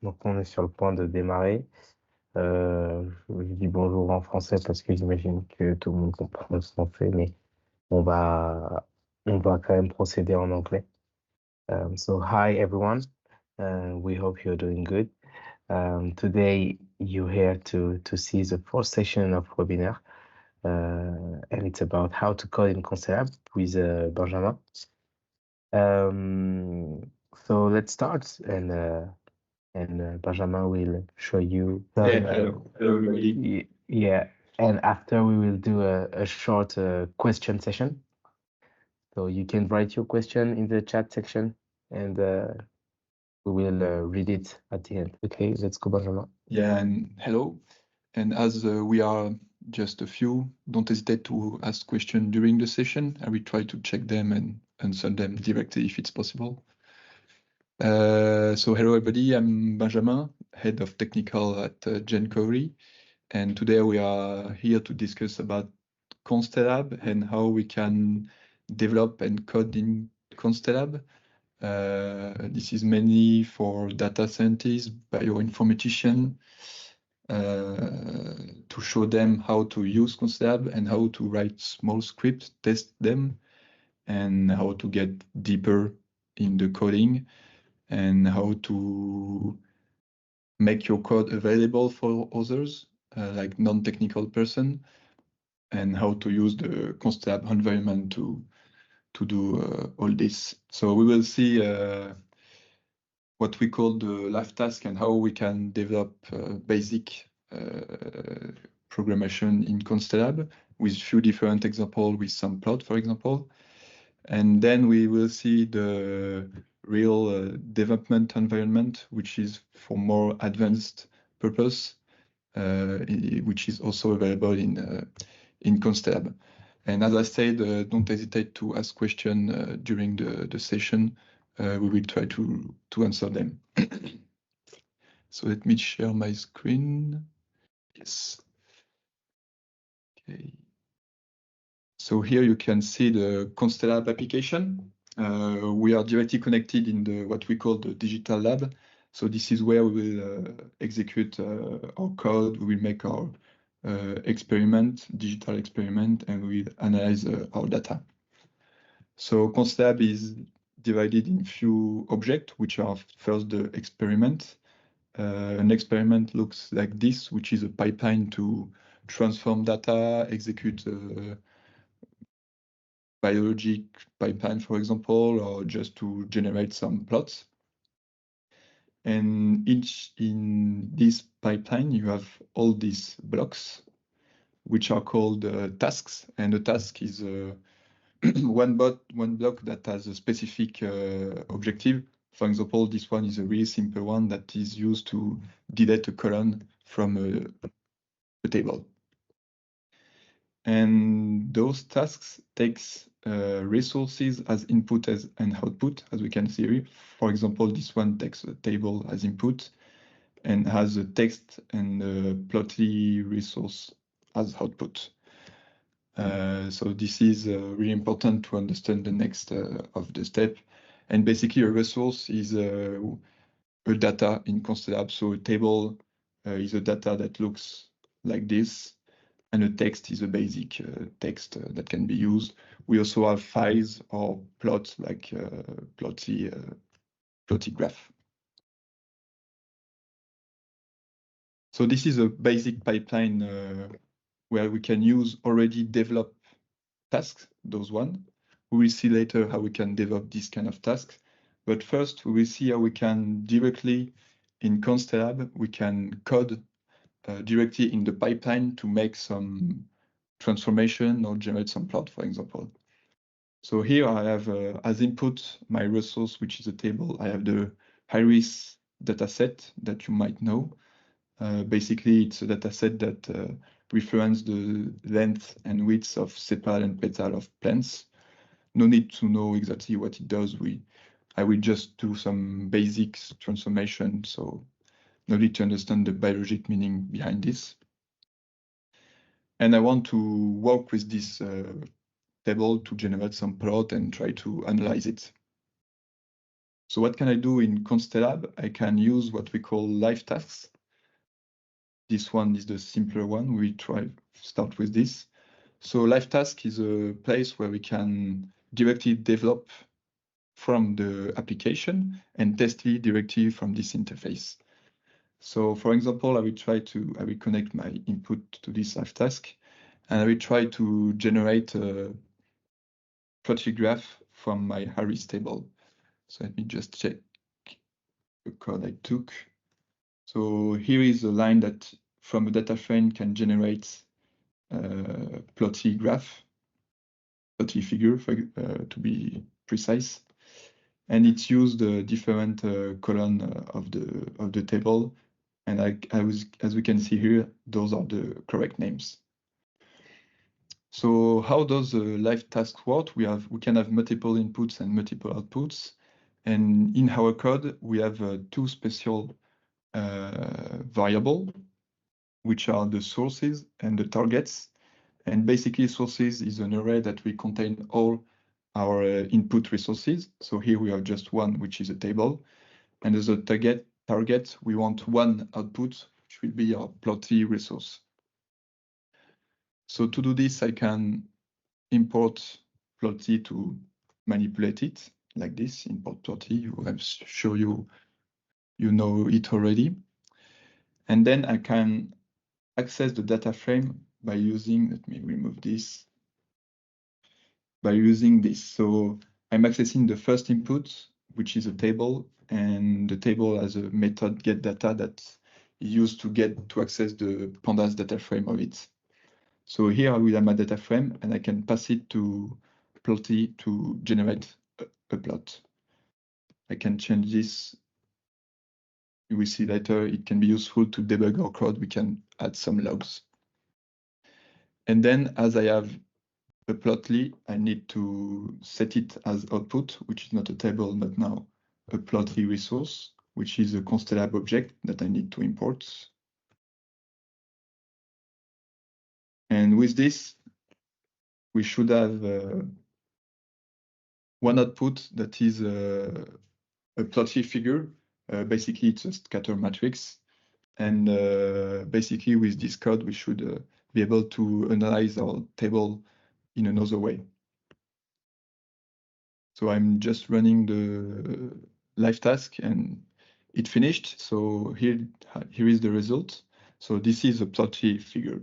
Donc, on est sur le point de démarrer. Je dis bonjour en français parce que j'imagine que tout le monde comprend le français, mais on va, on va quand même procéder en anglais. So, hi everyone. We hope you're doing good. Today, you're here to see the fourth session of webinar, and it's about how to code in Constellab with Benjamin. So let's start, and Benjamin will show you. Hello everybody. Yeah, and after we will do a short question session. So you can write your question in the chat section, and we will read it at the end. Okay, let's go, Benjamin. Yeah, and hello. And as we are just a few, don't hesitate to ask questions during the session. I will try to check them and answer them directly if it's possible. So hello everybody, I'm Benjamin, Head of Technical at Gencovery. And today we are here to discuss about Constellab and how we can develop and code in Constellab. This is mainly for data scientists, bioinformatician, to show them how to use Constellab and how to write small scripts, test them, and how to get deeper in the coding, and how to make your code available for others, like non-technical person, and how to use the Constellab environment to do all this. So we will see what we call the live task and how we can develop basic programmation in Constellab with few different examples with some plot, for example. And then we will see the real development environment, which is for more advanced purpose, which is also available in Constellab. And as I said, don't hesitate to ask questions during the session. We will try to answer them. So let me share my screen. Yes. Okay. So here you can see the Constellab application. We are directly connected in what we call the digital lab. So this is where we will execute our code. We will make our digital experiment, and we will analyze our data. So Constellab is divided in few objects, which are first the experiment. An experiment looks like this, which is a pipeline to transform data, execute biologic pipeline, for example, or just to generate some plots. And in this pipeline, you have all these blocks, which are called tasks. And the task is one block that has a specific objective. For example, this one is a really simple one that is used to delete a column from a table. And those tasks takes resources as input and output, as we can see here. For example, this one takes a table as input and has a text and a plotly resource as output. So this is really important to understand the next of the step. And basically a resource is a data in Constellab. So a table is a data that looks like this, and a text is a basic text that can be used. We also have files or plots like plotly graph. So this is a basic pipeline where we can use already developed tasks, those one. We will see later how we can develop this kind of tasks. But first, we will see how we can directly, in Constellab, we can code directly in the pipeline to make some transformation or generate some plot, for example. So here I have as input my resource, which is a table. I have the iris dataset that you might know. Basically, it's a dataset that reference the length and width of sepal and petal of plants. No need to know exactly what it does. I will just do some basic transformation, so no need to understand the biologic meaning behind this. And I want to work with this table to generate some plot and try to analyze it. So what can I do in Constellab? I can use what we call live tasks. This one is the simpler one. We start with this. So live task is a place where we can directly develop from the application and test it directly from this interface. So for example, I will connect my input to this live task, and I will try to generate a plotly graph from my Harris table. So let me just check the code I took. So here is a line that from a data frame can generate a plotly graph, plotly figure to be precise. And it's used different column of the table. And as we can see here, those are the correct names. So how does a live task work? We can have multiple inputs and multiple outputs. And in our code, we have two special variables, which are the sources and the targets. And basically, sources is an array that will contain all our input resources. So here we have just one, which is a table. And as a target, we want one output, which will be our plotly resource. So to do this, I can import plotly to manipulate it like this, import plotly. I'm sure you know it already. And then I can access the data frame by using, let me remove this, by using this. So I'm accessing the first input, which is a table, and the table has a method getData that is used to access the pandas data frame of it. So here I will have my data frame, and I can pass it to plotly to generate a plot. I can change this. You will see later it can be useful to debug our code. We can add some logs. And then as I have a plotly, I need to set it as output, which is not a table, but now a plotly resource, which is a Constellab object that I need to import. And with this, we should have one output that is a plotly figure. Basically, it's a scatter matrix. And basically, with this code, we should be able to analyze our table in another way. So I'm just running the live task and it finished. So here is the result. So this is a plotly figure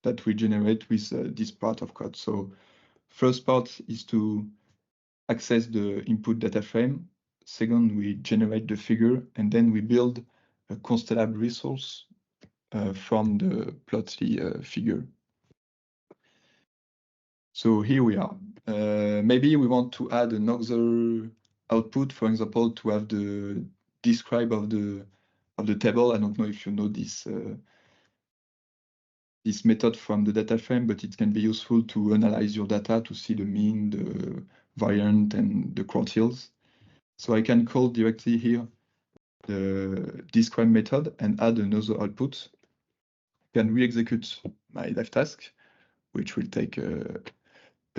that we generate with this part of code. So first part is to access the input data frame. Second, we generate the figure, and then we build a Constellab resource from the plotly figure. So here we are. Maybe we want to add another output, for example, to have the describe of the table. I don't know if you know this this method from the data frame, but it can be useful to analyze your data to see the mean, the variant, and the quartiles. So I can call directly here the describe method and add another output. I can re-execute my live task, which will take a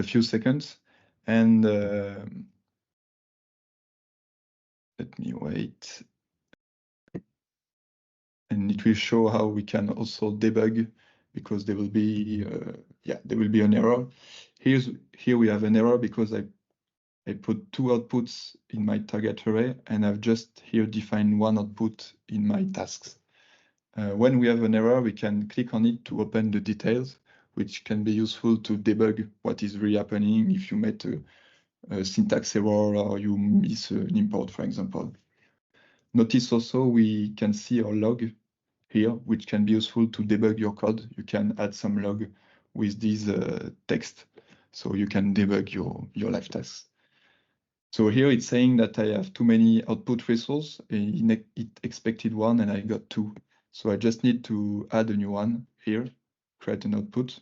few seconds, and let me wait. And it will show how we can also debug, because there will be an error. Here we have an error because I put two outputs in my target array, and I've just here defined one output in my tasks. When we have an error, we can click on it to open the details, which can be useful to debug what is really happening if you made a syntax error or you miss an import, for example. Notice also we can see our log here, which can be useful to debug your code. You can add some log with this text, so you can debug your live tasks. So here it's saying that I have too many output resources. It expected one, and I got two. So I just need to add a new one here, create an output,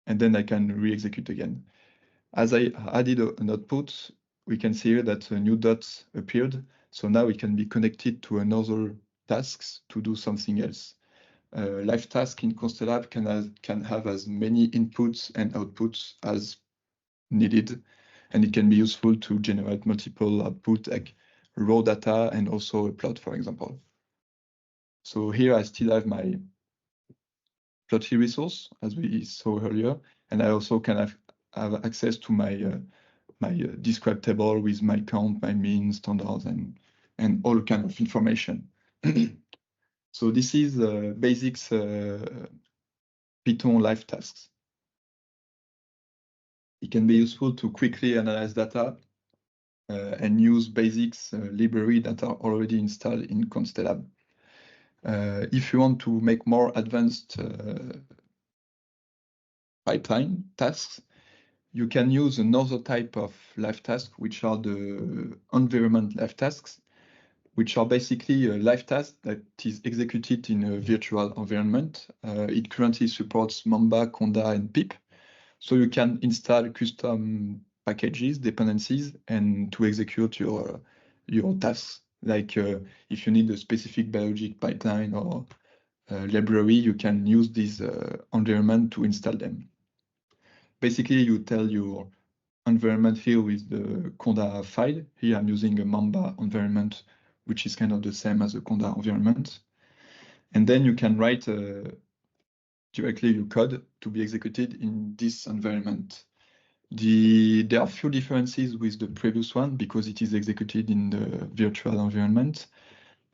and then I can re-execute again. As I added an output, we can see here that a new dot appeared. So now it can be connected to another tasks to do something else. Live task in Constellab can have as many inputs and outputs as needed. And it can be useful to generate multiple output like raw data and also a plot, for example. So here I still have my plotly resource, as we saw earlier, and I also can have access to my describe table with my count, my mean, standards, and all kind of information. So this is basics Python live tasks. It can be useful to quickly analyze data and use basics library that are already installed in Constellab. If you want to make more advanced pipeline tasks, you can use another type of live task, which are the environment live tasks, which are basically a live task that is executed in a virtual environment. It currently supports Mamba, Conda, and pip. So you can install custom packages, dependencies, and to execute your tasks. Like if you need a specific biologic pipeline or library, you can use this environment to install them. Basically, you tell your environment here with the Conda file. Here I'm using a Mamba environment, which is kind of the same as a Conda environment. And then you can write directly your code to be executed in this environment. There are few differences with the previous one because it is executed in the virtual environment.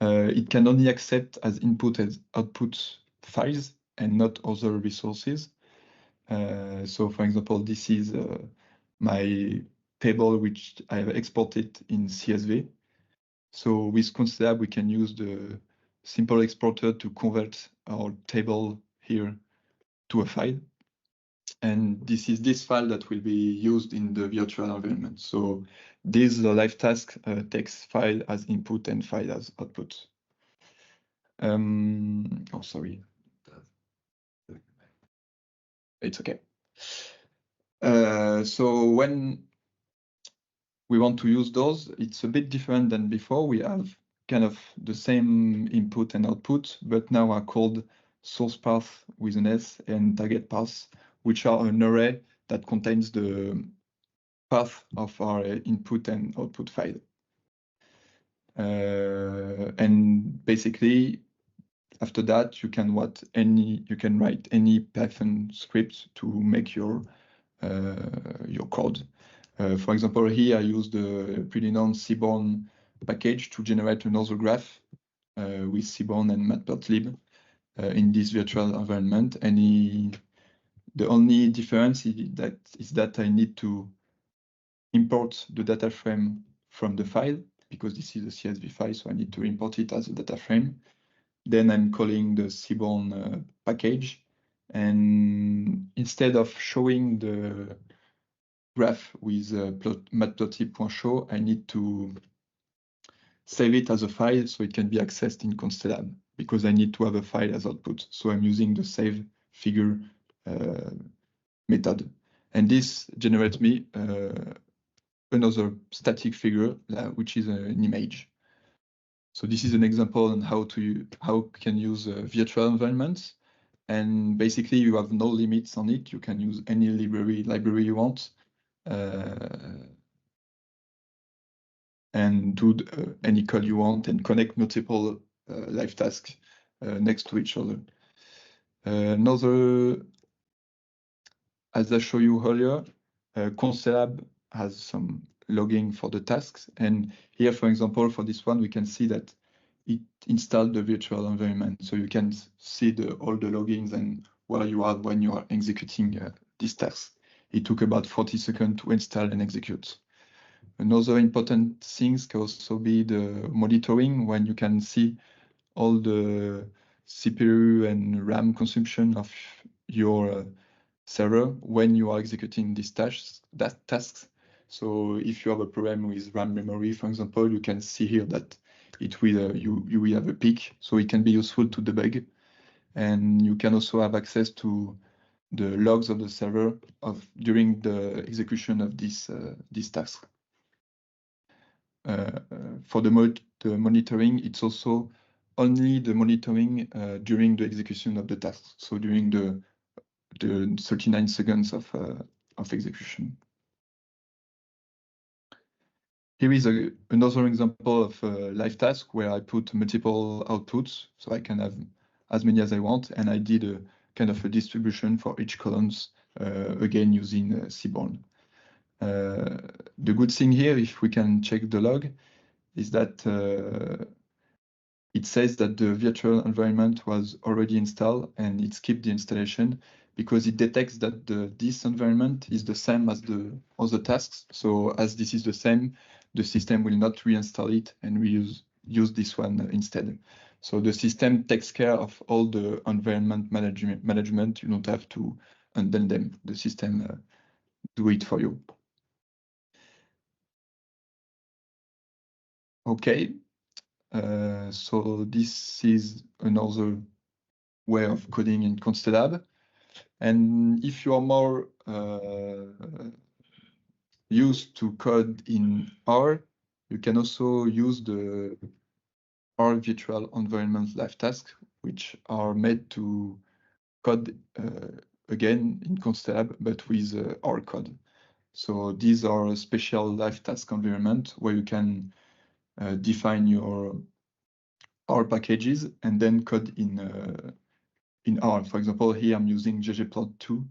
It can only accept as input as output files and not other resources. So for example, this is my table which I have exported in CSV. So with Constellab, we can use the simple exporter to convert our table here to a file. And this is this file that will be used in the virtual environment. So this live task takes file as input and file as output. Oh, sorry. It's okay. So when we want to use those, it's a bit different than before. We have kind of the same input and output, but now are called source path with an S and target path, which are an array that contains the path of our input and output file. And basically, after that, you can write any Python script to make your code. For example, here I use the pretty known Seaborn package to generate another graph with Seaborn and Matplotlib in this virtual environment. And the only difference is that I need to import the data frame from the file because this is a CSV file, so I need to import it as a data frame. Then I'm calling the Seaborn package, and instead of showing the graph with matplotlib.show, I need to save it as a file so it can be accessed in Constellab because I need to have a file as output. So I'm using the save figure method, and this generates me another static figure, which is an image. So this is an example on how you can use virtual environments. And basically you have no limits on it. You can use any library you want and do any code you want and connect multiple live tasks next to each other. Another, as I showed you earlier, Constellab has some logging for the tasks. And here, for example, for this one, we can see that it installed the virtual environment. So you can see all the logins and where you are when you are executing these tasks. It took about 40 seconds to install and execute. Another important things can also be the monitoring, when you can see all the CPU and RAM consumption of your server when you are executing these tasks. So if you have a problem with RAM memory, for example, you can see here that it will you will have a peak, so it can be useful to debug. And you can also have access to the logs of the server during the execution of these tasks. For the monitoring, it's also only the monitoring during the execution of the task. So during the 39 seconds of execution. Here is another example of a live task where I put multiple outputs, so I can have as many as I want, and I did a kind of a distribution for each columns, again using Seaborn. The good thing here, if we can check the log, is that it says that the virtual environment was already installed and it skipped the installation because it detects that this environment is the same as the other tasks. So as this is the same, the system will not reinstall it and we use this one instead. So the system takes care of all the environment management. You don't have to undo them. The system do it for you. Okay, so this is another way of coding in Constellab. And if you are more used to code in R, you can also use the R virtual environment live tasks, which are made to code again in Constellab, but with R code. So these are a special live task environment where you can define your R packages and then code in R. For example, here I'm using ggplot2,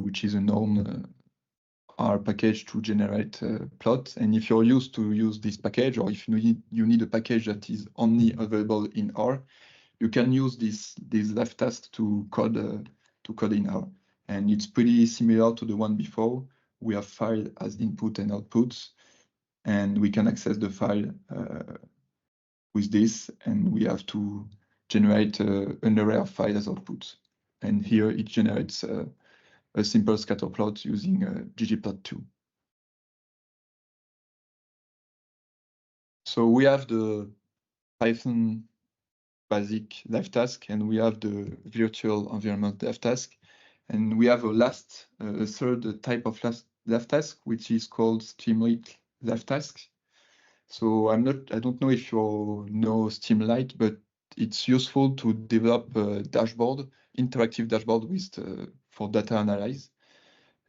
which is a known R package to generate plots. And if you're used to use this package, or if you need a package that is only available in R, you can use this live task to code in R. And it's pretty similar to the one before. We have file as input and outputs, and we can access the file with this, and we have to generate an array of files as outputs. And here it generates a simple scatter plot using ggplot2. So we have the Python basic live task, and we have the virtual environment live task, and we have a third type of live task, which is called Streamlit live task. So I don't know if you know Streamlit, but it's useful to develop a dashboard, interactive dashboard for data analysis.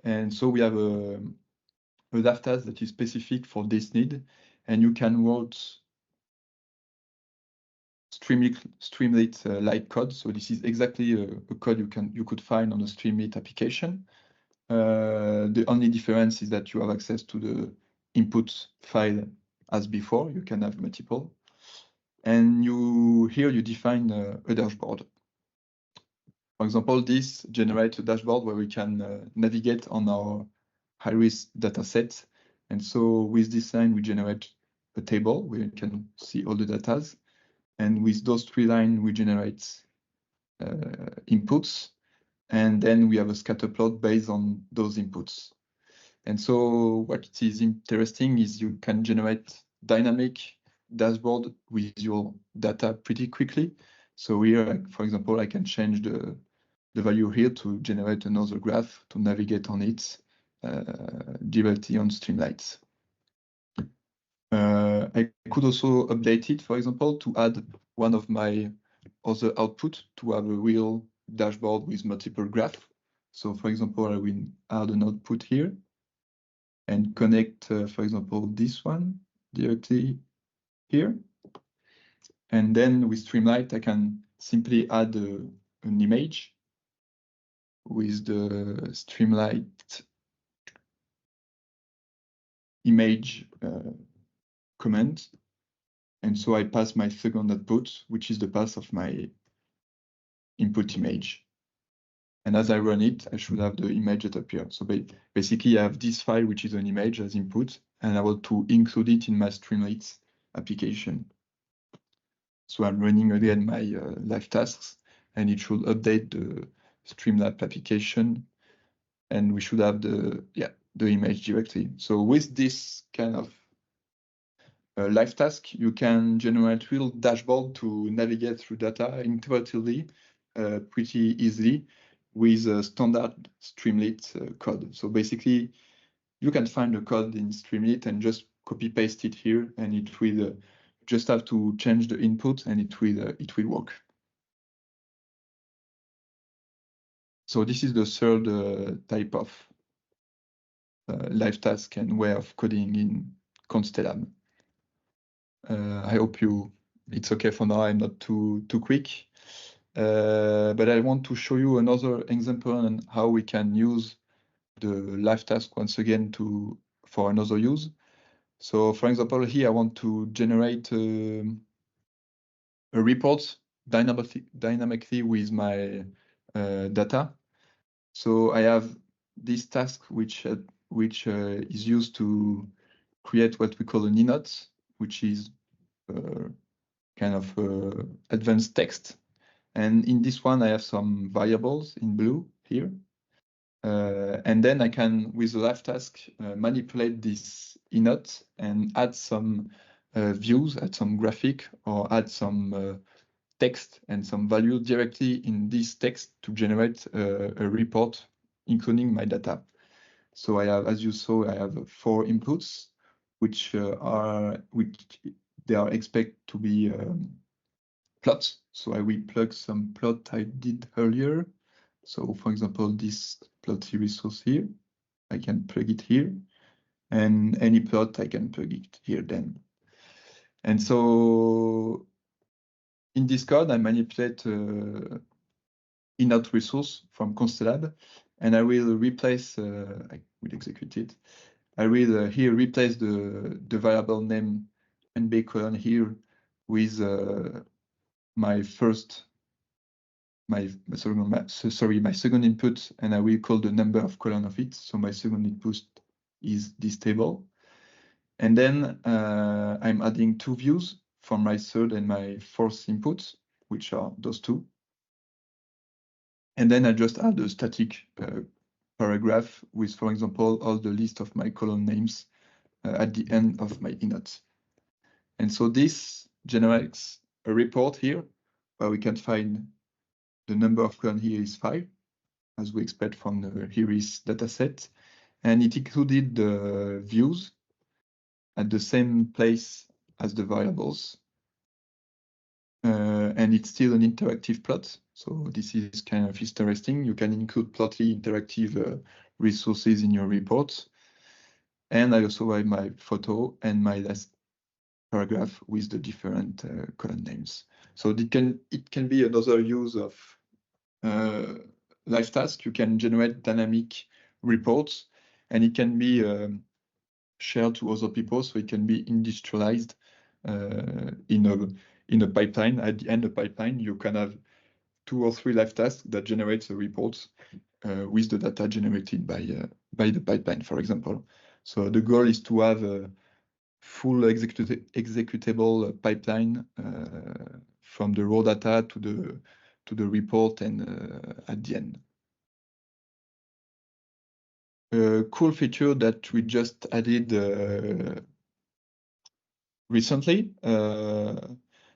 And so we have a live task that is specific for this need, and you can write Streamlit light code. So this is exactly a code you could find on a Streamlit application. The only difference is that you have access to the input file as before. You can have multiple, and here you define a dashboard. For example, this generates a dashboard where we can navigate on our high-risk data set. And so with this line, we generate a table where you can see all the data. And with those 3 lines, we generate inputs. And then we have a scatter plot based on those inputs. And so what is interesting is you can generate dynamic dashboard with your data pretty quickly. So here, for example, I can change the value here to generate another graph to navigate on it directly on Streamlit. I could also update it, for example, to add one of my other output to have a real dashboard with multiple graphs. So for example, I will add an output here and connect, for example, this one directly here. And then with Streamlit, I can simply add an image with the Streamlit image command. And so I pass my second output, which is the path of my input image. And as I run it, I should have the image that appears. So basically, I have this file, which is an image as input, and I want to include it in my Streamlit application. So I'm running again my live tasks, and it should update the Streamlit application, and we should have the image directly. So with this kind of live task, you can generate real dashboard to navigate through data intuitively, pretty easily with a standard Streamlit code. So basically, you can find the code in Streamlit and just copy paste it here, and it will just have to change the input, and it will work. So this is the third type of live task and way of coding in Constellab. I hope it's okay for now. I'm not too quick, but I want to show you another example on how we can use the live task once again for another use. So, for example, here I want to generate a report dynamically with my data. So I have this task which is used to create what we call an inot, which is kind of advanced text. And in this one, I have some variables in blue here. And then I can, with the live task, manipulate this inot and add some views, add some graphic, or add some text and some value directly in this text to generate a report, including my data. So I have, as you saw, I have 4 inputs, which they are expected to be plots. So I will plug some plot I did earlier. So for example, this plot series source here, I can plug it here, and any plot I can plug it here then. And so in this code, I manipulate inot resource from Constellab, and I will replace, I will execute it. I will here replace the variable name nb colon here with my second input, and I will call the number of column of it. So my second input is this table. And then I'm adding 2 views from my third and my fourth inputs, which are those 2. And then I just add a static paragraph with, for example, all the list of my column names at the end of my inot. And so this generates a report here where we can find the number of columns here is 5, as we expect from the HERES dataset. And it included the views at the same place as the variables. And it's still an interactive plot. So this is kind of interesting. You can include Plotly interactive resources in your reports. And I also have my photo and my last paragraph with the different column names. So it can be another use of live task. You can generate dynamic reports, and it can be shared to other people, so it can be industrialized in a pipeline. At the end of the pipeline, you can have 2 or 3 live tasks that generates the reports with the data generated by the pipeline, for example. So the goal is to have a full executable pipeline from the raw data to the report and at the end. A cool feature that we just added recently.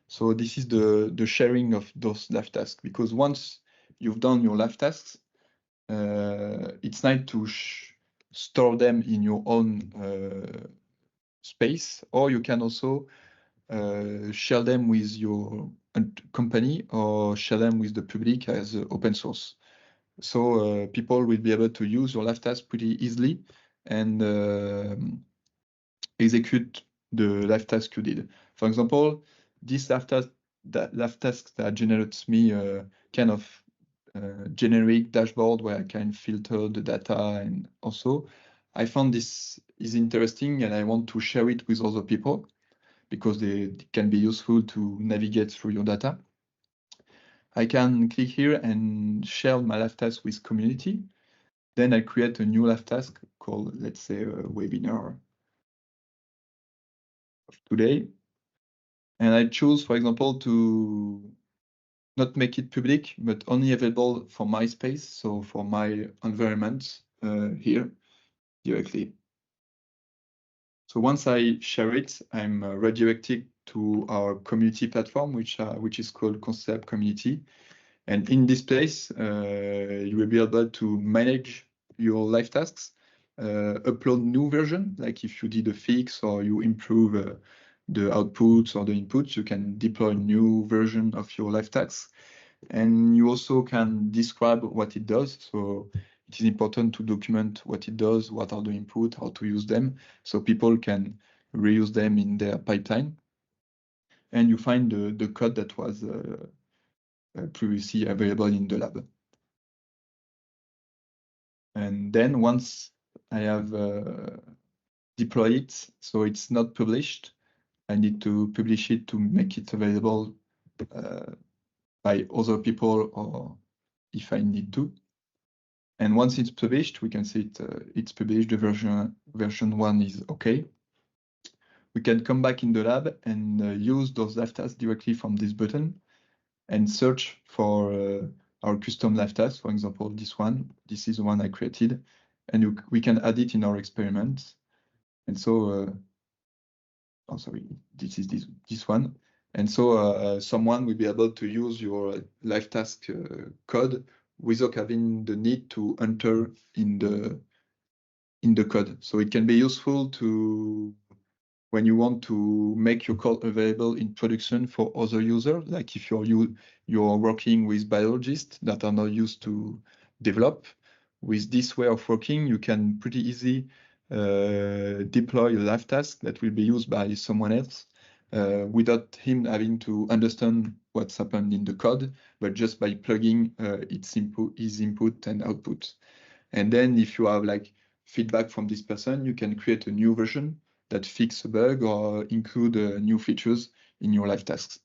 So this is the sharing of those live tasks, because once you've done your live tasks, it's nice to store them in your own space, or you can also share them with your company or share them with the public as open source. So people will be able to use your live task pretty easily and execute the live task you did. For example, this live task that generates me kind of generic dashboard where I can filter the data, and also I found this is interesting and I want to share it with other people because it can be useful to navigate through your data. I can click here and share my live task with community. Then I create a new live task called, let's say, a webinar of today. And I choose, for example, to not make it public, but only available for my space, so for my environment here directly. So once I share it, I'm redirected to our community platform, which is called Constellab Community. And in this place, you will be able to manage your live tasks, upload new version, like if you did a fix or you improve the outputs or the inputs, you can deploy a new version of your live tasks. And you also can describe what it does. So it is important to document what it does, what are the inputs, how to use them, so people can reuse them in their pipeline. And you find the code that was previously available in the lab. And then once I have deployed it, so it's not published, I need to publish it to make it available by other people, or if I need to. And once it's published, we can see it's published. The version 1 is okay. We can come back in the lab and use those live tasks directly from this button and search for our custom live task. For example, this one. This is the one I created, and we can add it in our experiment. And so, oh sorry, this is this one. And so someone will be able to use your live task code without having the need to enter in the code. So it can be useful to when you want to make your code available in production for other users, like if you're working with biologists that are not used to develop. With this way of working, you can pretty easy deploy a live task that will be used by someone else without him having to understand what's happened in the code, but just by plugging his input and output. And then if you have like feedback from this person, you can create a new version that fix a bug or include new features in your live tasks.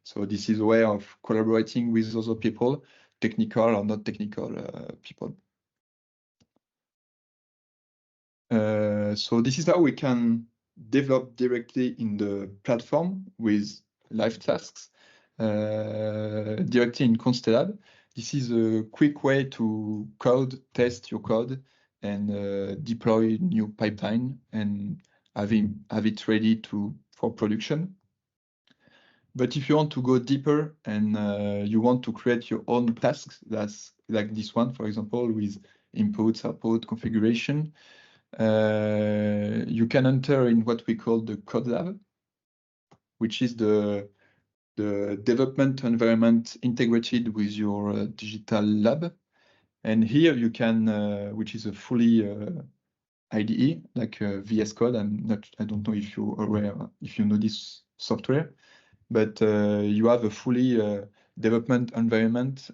So this is a way of collaborating with other people, technical or not technical people. So this is how we can develop directly in the platform with live tasks directly in Constellab. This is a quick way to test your code, and deploy new pipeline and have it ready for production. But if you want to go deeper and you want to create your own tasks, that's like this one, for example, with inputs, output, configuration, you can enter in what we call the codelab, which is the development environment integrated with your digital lab. And here you can, which is a fully IDE, like VS Code. I don't know if you're aware, if you know this software, but you have a fully development environment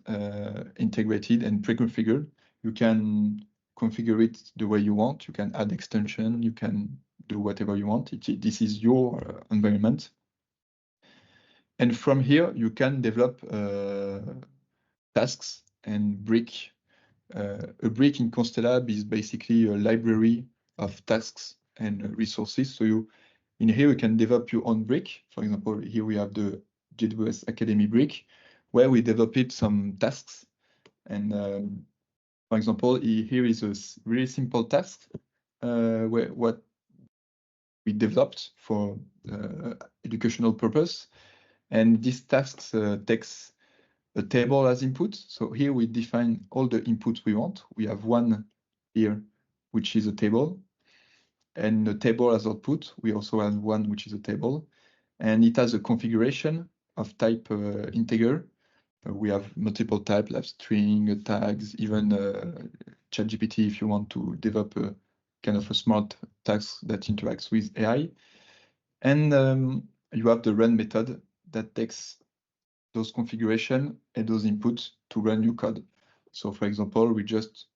integrated and pre-configured. You can configure it the way you want. You can add extension. You can do whatever you want. This is your environment. And from here, you can develop tasks and brick. A brick in Constellab is basically a library of tasks and resources. So in here, you can develop your own brick. For example, here we have the GWS Academy brick, where we developed some tasks. And for example, here is a really simple task what we developed for educational purpose. And this task takes a table as input. So here we define all the inputs we want. We have one here, which is a table. And the table as output, we also have one, which is a table. And it has a configuration of type integer. We have multiple types, like string, tags, even ChatGPT if you want to develop a kind of a smart task that interacts with AI. And you have the run method that takes those configuration and those inputs to run your code. So for example, we just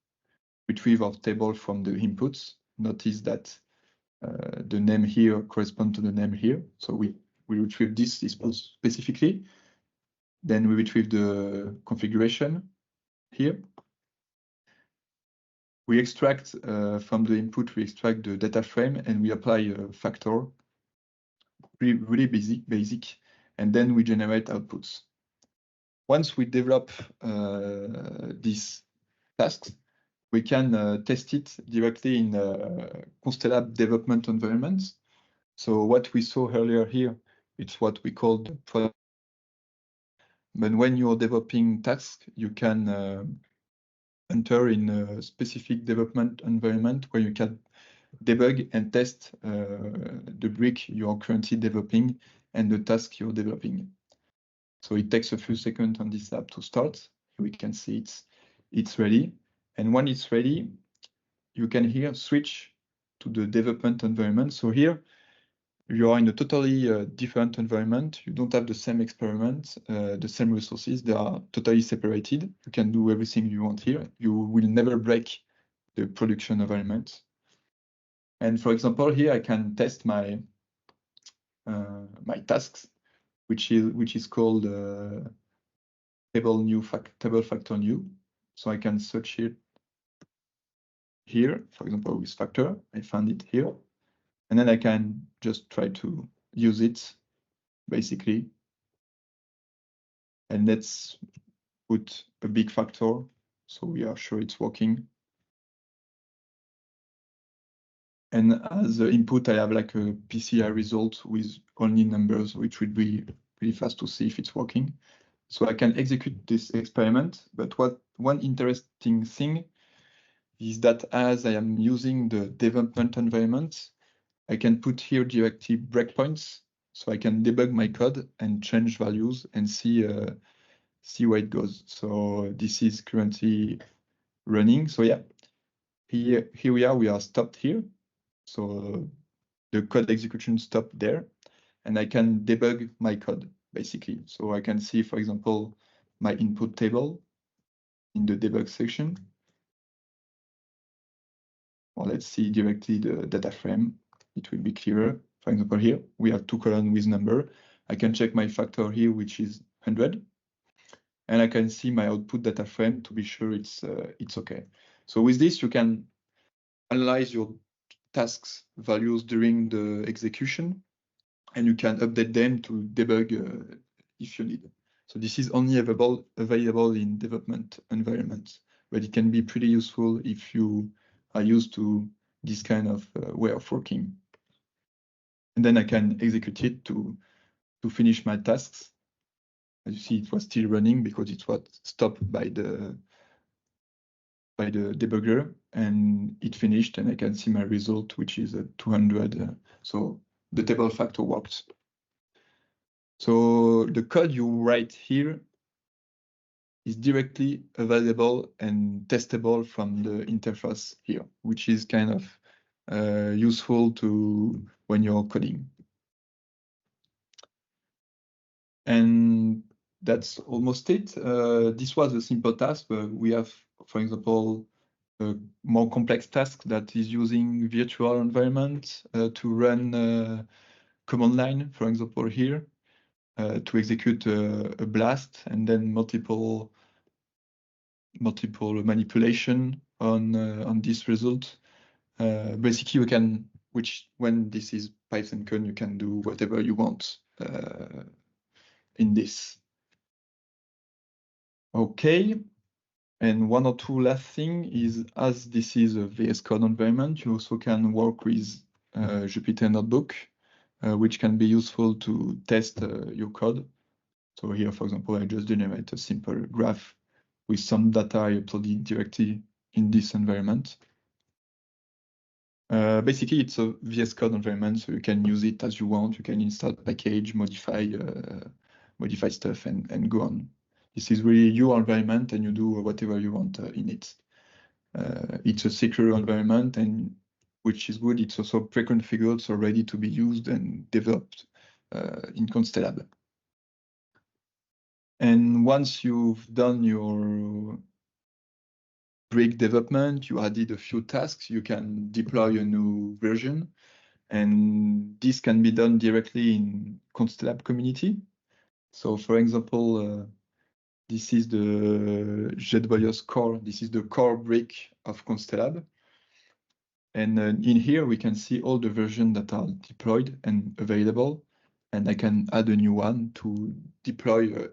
retrieve our table from the inputs. Notice that the name here corresponds to the name here. So we retrieve this input specifically. Then we retrieve the configuration here. We extract from the input, we extract the data frame, and we apply a factor, really basic, and then we generate outputs. Once we develop these tasks, we can test it directly in Constellab development environments. So what we saw earlier here, it's what we call the product. But when you're developing tasks, you can enter in a specific development environment where you can debug and test the brick you are currently developing and the task you're developing. So it takes a few seconds on this app to start. We can see it's ready. And when it's ready, you can here switch to the development environment. So here, you are in a totally different environment. You don't have the same experiment, the same resources. They are totally separated. You can do everything you want here. You will never break the production environment. And for example, here I can test my my tasks, which is called table factor new. So I can search it here, for example, with factor. I found it here, and then I can just try to use it, basically. And let's put a big factor, so we are sure it's working. And as the input, I have like a PCI result with only numbers, which would be pretty fast to see if it's working. So I can execute this experiment, but one interesting thing is that as I am using the development environment, I can put here directly breakpoints, so I can debug my code and change values and see where it goes. So this is currently running. So yeah, here we are stopped here. So the code execution stopped there, and I can debug my code, basically. So I can see, for example, my input table in the debug section. Or let's see directly the data frame. It will be clearer. For example, here we have 2 columns with number. I can check my factor here, which is 100. And I can see my output data frame to be sure it's okay. So with this, you can analyze your tasks values during the execution, and you can update them to debug if you need. So this is only available in development environments, but it can be pretty useful if you are used to this kind of way of working. And then I can execute it to finish my tasks. As you see, it was still running because it was stopped by the debugger, and it finished, and I can see my result, which is 200. So the table factor works. So the code you write here is directly available and testable from the interface here, which is kind of useful to when you're coding. And that's almost it. This was a simple task, but we have, for example, a more complex task that is using virtual environment to run command line, for example, here, to execute a blast and then multiple manipulation on this result. Basically, you can, when this is Python code, you can do whatever you want in this. Okay, and one or two last thing is, as this is a VS Code environment, you also can work with Jupyter Notebook, which can be useful to test your code. So here, for example, I just generate a simple graph with some data I uploaded directly in this environment. Basically, it's a VS Code environment, so you can use it as you want. You can install a package, modify stuff, and go on. This is really your environment, and you do whatever you want in it. It's a secure environment, and which is good. It's also pre-configured, so ready to be used and developed in Constellab. And once you've done your brick development, you added a few tasks, you can deploy a new version. And this can be done directly in Constellab Community. So for example, this is the JetBoyos core. This is the core brick of Constellab. And in here, we can see all the versions that are deployed and available. And I can add a new one to deploy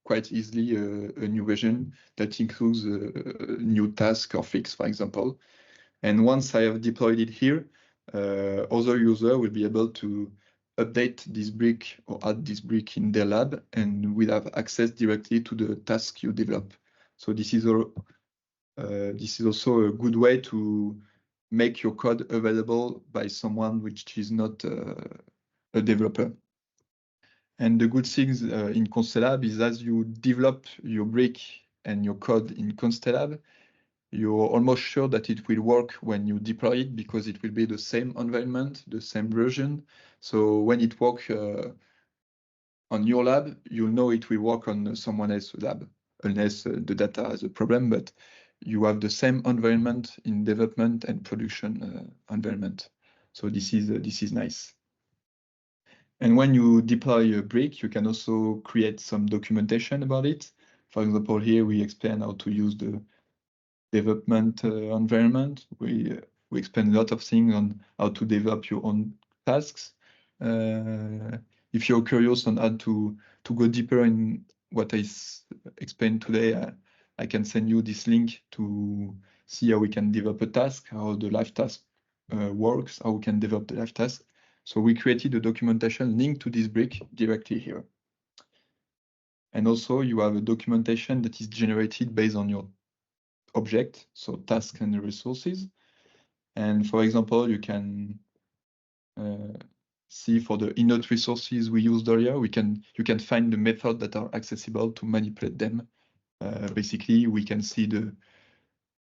quite easily a new version that includes a new task or fix, for example. And once I have deployed it here, other user will be able to update this brick or add this brick in their lab, and will have access directly to the task you develop. So this is also a good way to make your code available by someone which is not a developer. And the good things in Constellab is, as you develop your brick and your code in Constellab, you're almost sure that it will work when you deploy it because it will be the same environment, the same version. So when it works on your lab, you know it will work on someone else's lab, unless the data has a problem, but you have the same environment in development and production environment. So this is nice. And when you deploy a brick, you can also create some documentation about it. For example, here we explain how to use the development environment. We explain a lot of things on how to develop your own tasks. If you're curious on how to go deeper in what I explained today, I can send you this link to see how we can develop a task, how the live task works, how we can develop the live task. So we created a documentation linked to this brick directly here. And also you have a documentation that is generated based on your object, so task and resources. And for example, you can see for the inert resources we used earlier, you can find the methods that are accessible to manipulate them. Basically, we can see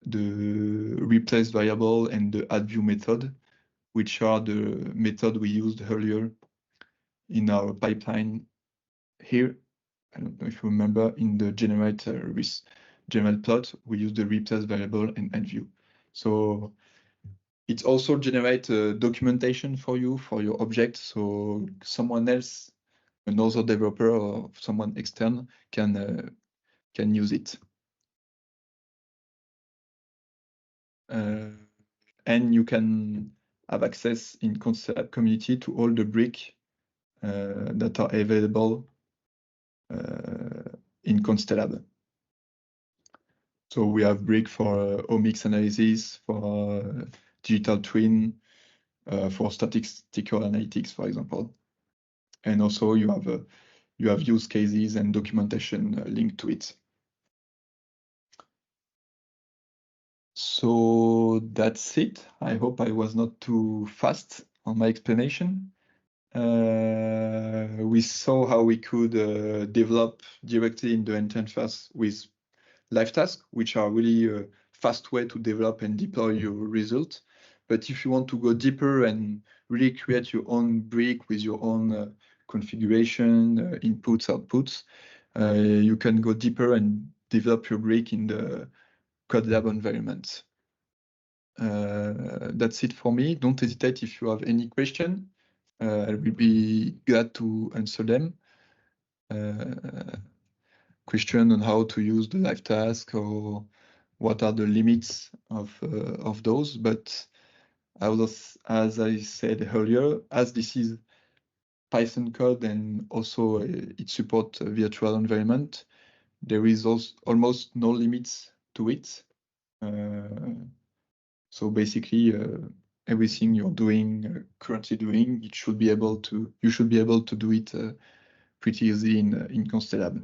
the replace variable and the add view method, which are the method we used earlier in our pipeline here. I don't know if you remember, in the generate plot, we use the replace variable and add view. So it also generates documentation for you, for your object, so someone else, another developer or someone external can use it. And you can have access in Constellab Community to all the bricks that are available in Constellab. So we have brick for omics analysis, for digital twin, for statistical analytics, for example. And also you have use cases and documentation linked to it. So that's it. I hope I was not too fast on my explanation. We saw how we could develop directly in the interface with live tasks, which are really a fast way to develop and deploy your result. But if you want to go deeper and really create your own brick with your own configuration, inputs, outputs, you can go deeper and develop your brick in the codelab environment. That's it for me. Don't hesitate if you have any question. I will be glad to answer them. Question on how to use the live task or what are the limits of those. But as I said earlier, as this is Python code and also it supports a virtual environment, there is also almost no limits to it. So basically, everything you're doing, currently doing, you should be able to do it pretty easy in Constellab.